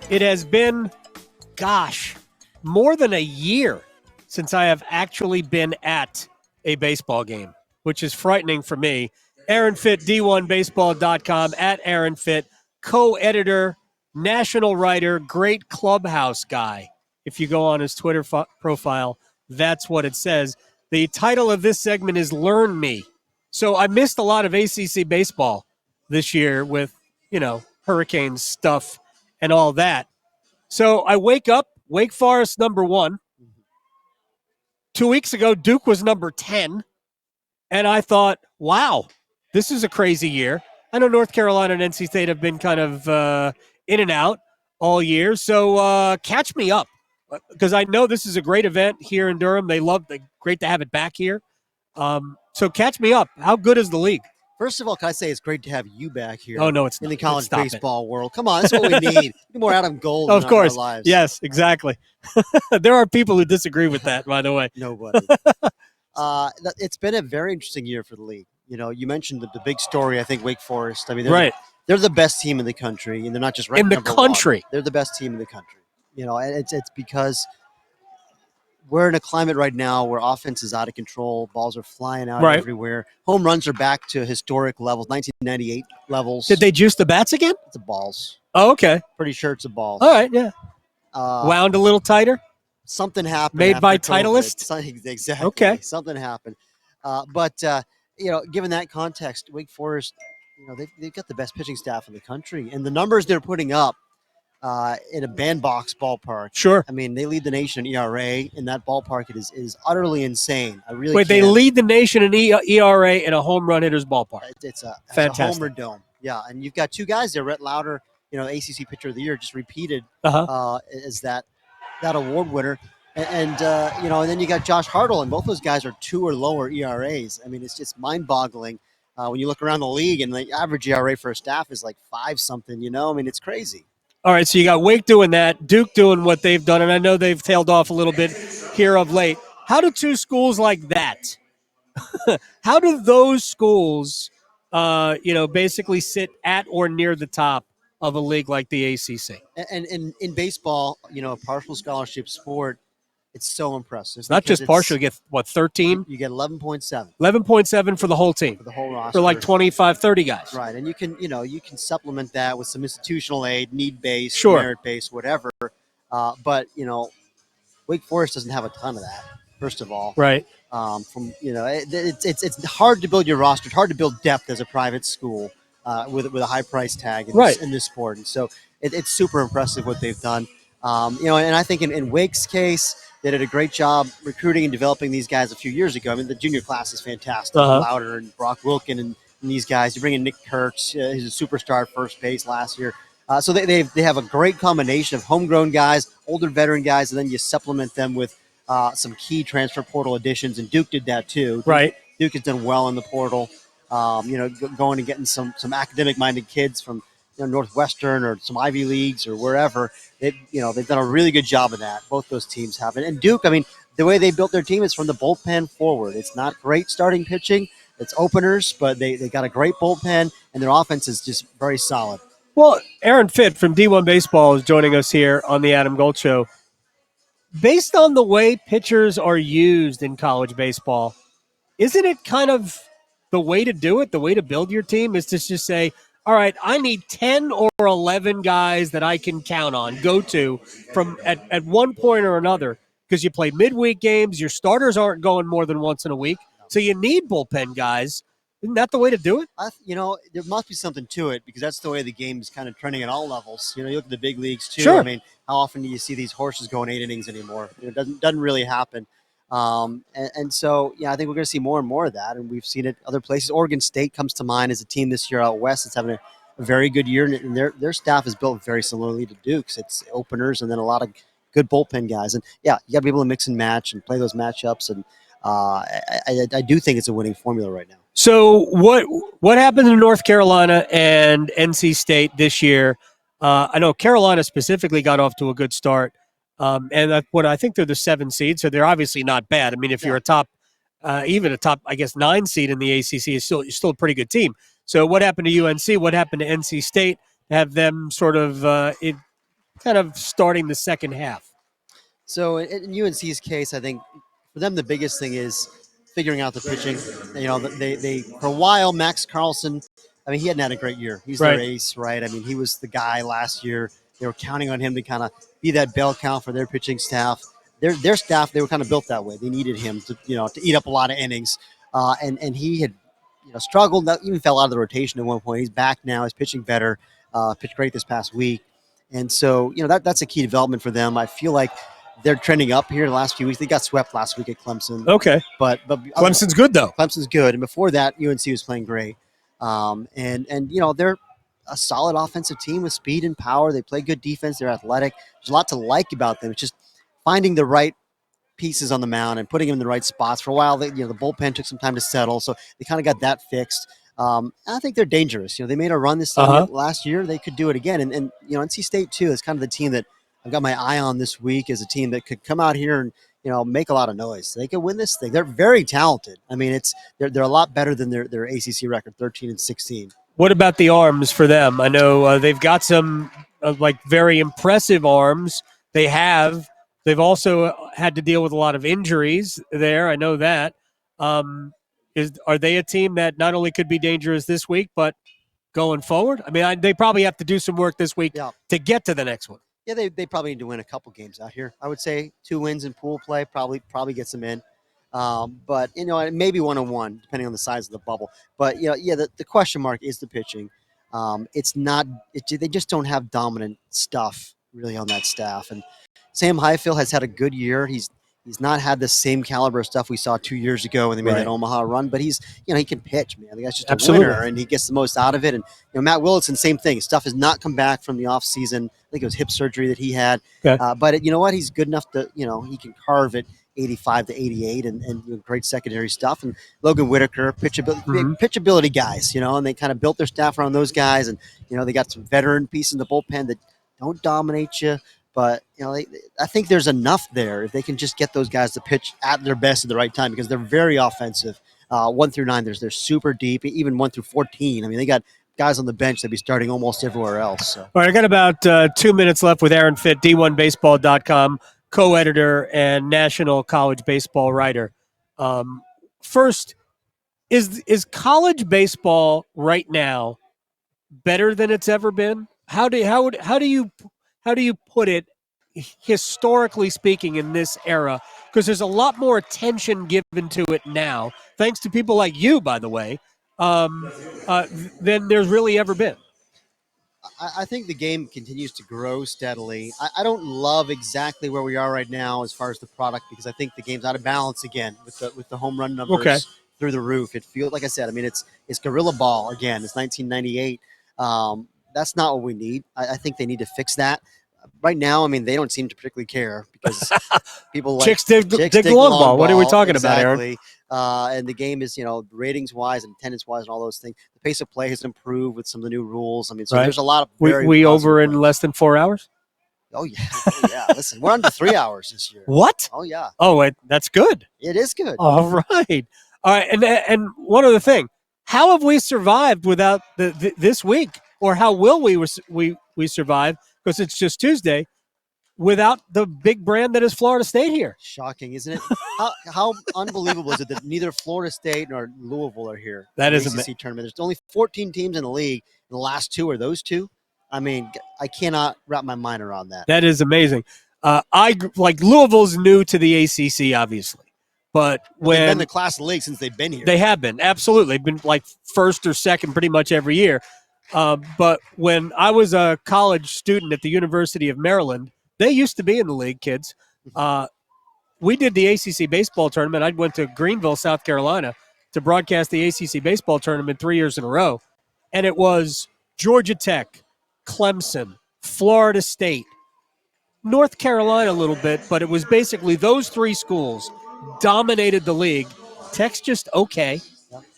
It has been, more than a year since I have actually been at a baseball game, which is frightening for me. Aaron Fitt, D1Baseball.com, at Aaron Fitt, co-editor, national writer, great clubhouse guy. If you go on his Twitter profile, that's what it says. The title of this segment is Learn Me. So I missed a lot of ACC baseball this year with, hurricane stuff and all that. So I wake up, Wake Forest number 1. 2 weeks ago, Duke was number 10. And I thought, wow, this is a crazy year. I know North Carolina and NC State have been kind of in and out all year. So catch me up, because I know this is a great event here in Durham. Great to have it back here. So catch me up. How good is the league? First of all, can I say it's great to have you back here? Oh, no, it's in not. the college baseball world. Come on, that's what we need. More Adam Gold of course. in our lives. Yes, exactly. There are people who disagree with that, by the way. Nobody. It's been a very interesting year for the league. You mentioned the big story, I think, Wake Forest. I mean, they're the best team in the country, and they're not just ranked in the country. One. They're the best team in the country. And it's because we're in a climate right now where offense is out of control. Balls are flying out everywhere. Home runs are back to historic levels, 1998 levels. Did they juice the bats again? It's a balls. Oh, okay. Pretty sure it's a balls. All right, yeah. Wound a little tighter? Something happened. Made by COVID. Titleist? Exactly. Okay. Something happened. But given that context, Wake Forest, they've got the best pitching staff in the country. And the numbers they're putting up in a bandbox ballpark. Sure. I mean, they lead the nation in ERA, and that ballpark is utterly insane. They lead the nation in ERA in a home run hitter's ballpark. It's a fantastic Homer Dome. Yeah, and you've got two guys there. Rhett Lauder, ACC Pitcher of the Year, just repeated as that award winner. And then you got Josh Hartle, and both those guys are 2 or lower ERAs. I mean, it's just mind-boggling when you look around the league, and the average ERA for a staff is like 5-something. I mean, it's crazy. All right, so you got Wake doing that, Duke doing what they've done, and I know they've tailed off a little bit here of late. How do two schools like that, how do those schools, basically sit at or near the top of a league like the ACC? And in baseball, a partial scholarship sport, it's so impressive. It's not just partial. You get, 13? You get 11.7. 11.7 for the whole team. For the whole roster. For like 25, 30 guys. Right, and you can supplement that with some institutional aid, need-based, sure, merit-based, whatever. But Wake Forest doesn't have a ton of that, first of all. Right. It's hard to build your roster. It's hard to build depth as a private school with a high price tag in this sport. And so it's super impressive what they've done. And I think in Wake's case, they did a great job recruiting and developing these guys a few years ago. I mean, the junior class is fantastic. Lauder and Brock Wilkin and these guys. You bring in Nick Kurtz. He's a superstar at first base last year. So they have a great combination of homegrown guys, older veteran guys, and then you supplement them with some key transfer portal additions. And Duke did that too. Right. Duke has done well in the portal. Going and getting some academic-minded kids from Northwestern or some Ivy Leagues or wherever. They've done a really good job of that. Both those teams have. And Duke, I mean, the way they built their team is from the bullpen forward. It's not great starting pitching. It's openers, but they got a great bullpen, and their offense is just very solid. Well, Aaron Fitt from D1 Baseball is joining us here on the Adam Gold Show. Based on the way pitchers are used in college baseball, isn't it kind of the way to do it, the way to build your team is to just say, all right, I need 10 or 11 guys that I can count on, go to from at one point or another, because you play midweek games. Your starters aren't going more than once in a week. So you need bullpen guys. Isn't that the way to do it? There must be something to it, because that's the way the game is kind of trending at all levels. You look at the big leagues too. Sure. I mean, how often do you see these horses going 8 innings anymore? It doesn't really happen. And so, I think we're going to see more and more of that, and we've seen it other places. Oregon State comes to mind as a team this year out west that's having a very good year, and their staff is built very similarly to Duke's. It's openers and then a lot of good bullpen guys. And, you got to be able to mix and match and play those matchups, and I do think it's a winning formula right now. So what happened in North Carolina and NC State this year? I know Carolina specifically got off to a good start. And I think they're the 7 seed, so they're obviously not bad. I mean, if you're a top, I guess 9 seed in the ACC, is still a pretty good team. So what happened to UNC? What happened to NC State? Have them sort of kind of starting the second half? So in UNC's case, I think for them the biggest thing is figuring out the pitching. You know, they for a while Max Carlson. I mean, he hadn't had a great year. He's their ace, right? I mean, he was the guy last year. They were counting on him to kind of be that bell cow for their pitching staff. Their staff, they were kind of built that way. They needed him to to eat up a lot of innings, and he had struggled. Even fell out of the rotation at one point. He's back now. He's pitching better. Pitched great this past week, and so that's a key development for them. I feel like they're trending up here the last few weeks. They got swept last week at Clemson. Okay, but Clemson's good though. Clemson's good, and before that, UNC was playing great. And they're a solid offensive team with speed and power. They play good defense. They're athletic. There's a lot to like about them. It's just finding the right pieces on the mound and putting them in the right spots. For a while, the bullpen took some time to settle, so they kind of got that fixed. I think they're dangerous. They made a run this time last year. They could do it again. And NC State too is kind of the team that I've got my eye on this week as a team that could come out here and make a lot of noise. They could win this thing. They're very talented. I mean, they're a lot better than their ACC record, 13-16. What about the arms for them? I know they've got some very impressive arms. They've also had to deal with a lot of injuries there. I know that. Are they a team that not only could be dangerous this week, but going forward? I mean, they probably have to do some work this week to get to the next one. Yeah, they probably need to win a couple games out here. I would say 2 wins in pool play probably gets them in. But maybe 1-1 depending on the size of the bubble. But the question mark is the pitching. It's not. They just don't have dominant stuff really on that staff. And Sam Highfield has had a good year. He's not had the same caliber of stuff we saw 2 years ago when they made that Omaha run. But he can pitch, man. The guy's just a winner, and he gets the most out of it. And Matt Willitson, same thing. Stuff has not come back from the off season. I think it was hip surgery that he had. Okay. But you know what? He's good enough to he can carve it 85-88 and great secondary stuff. And Logan Whitaker, pitchability guys, and they kind of built their staff around those guys. And they got some veteran pieces in the bullpen that don't dominate you. But I think there's enough there if they can just get those guys to pitch at their best at the right time, because they're very offensive. 1 through 9, they're super deep. Even 1 through 14. I mean, they got guys on the bench that'd be starting almost everywhere else. So. All right, I got about 2 minutes left with Aaron Fitt, D1Baseball.com, co-editor and national college baseball writer. First, is college baseball right now better than it's ever been? How do you put it historically speaking in this era? Because there's a lot more attention given to it now, thanks to people like you, by the way, than there's really ever been. I think the game continues to grow steadily. I don't love exactly where we are right now as far as the product, because I think the game's out of balance again with the home run numbers through the roof. It feels, like I said, I mean, it's gorilla ball again. It's 1998. That's not what we need. I think they need to fix that. Right now, I mean, they don't seem to particularly care, because people like chicks dig the long ball. What are we talking about, Aaron? And the game is, ratings-wise and attendance-wise and all those things. The pace of play has improved with some of the new rules. I mean, so there's a lot of we over in less than 4 hours? Oh, yeah. Oh, yeah. Listen, we're under 3 hours this year. What? Oh, yeah. Oh, wait, that's good. It is good. All right. And one other thing. How have we survived without this week? Or how will we survive, because it's just Tuesday, without the big brand that is Florida State here? Shocking, isn't it? How unbelievable is it that neither Florida State nor Louisville are here? That is amazing. Tournament. There's only 14 teams in the league. And the last 2 are those 2. I mean, I cannot wrap my mind around that. That is amazing. Louisville's new to the ACC, obviously. But when they've been the class of the league since they've been here. They have been, absolutely. They've been like first or second pretty much every year. But when I was a college student at the University of Maryland, they used to be in the league, kids. We did the ACC baseball tournament. I went to Greenville, South Carolina, to broadcast the ACC baseball tournament 3 years in a row. And it was Georgia Tech, Clemson, Florida State, North Carolina a little bit, but it was basically those 3 schools dominated the league. Tech's just okay,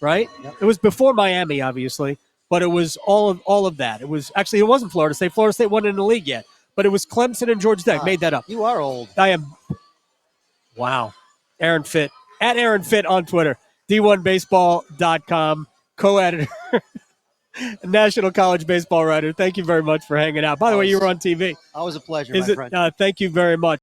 right? Yep. It was before Miami, obviously, but it was all of that. It wasn't Florida State. Florida State wasn't in the league yet, but it was Clemson and Georgia Tech. Made that up. You are old. I am. Wow. Aaron Fitt, at Aaron Fitt on Twitter, D1Baseball.com, co-editor National college baseball writer. Thank you very much for hanging out. By the way, you were on TV. Always a pleasure, Is my it? friend. Thank you very much.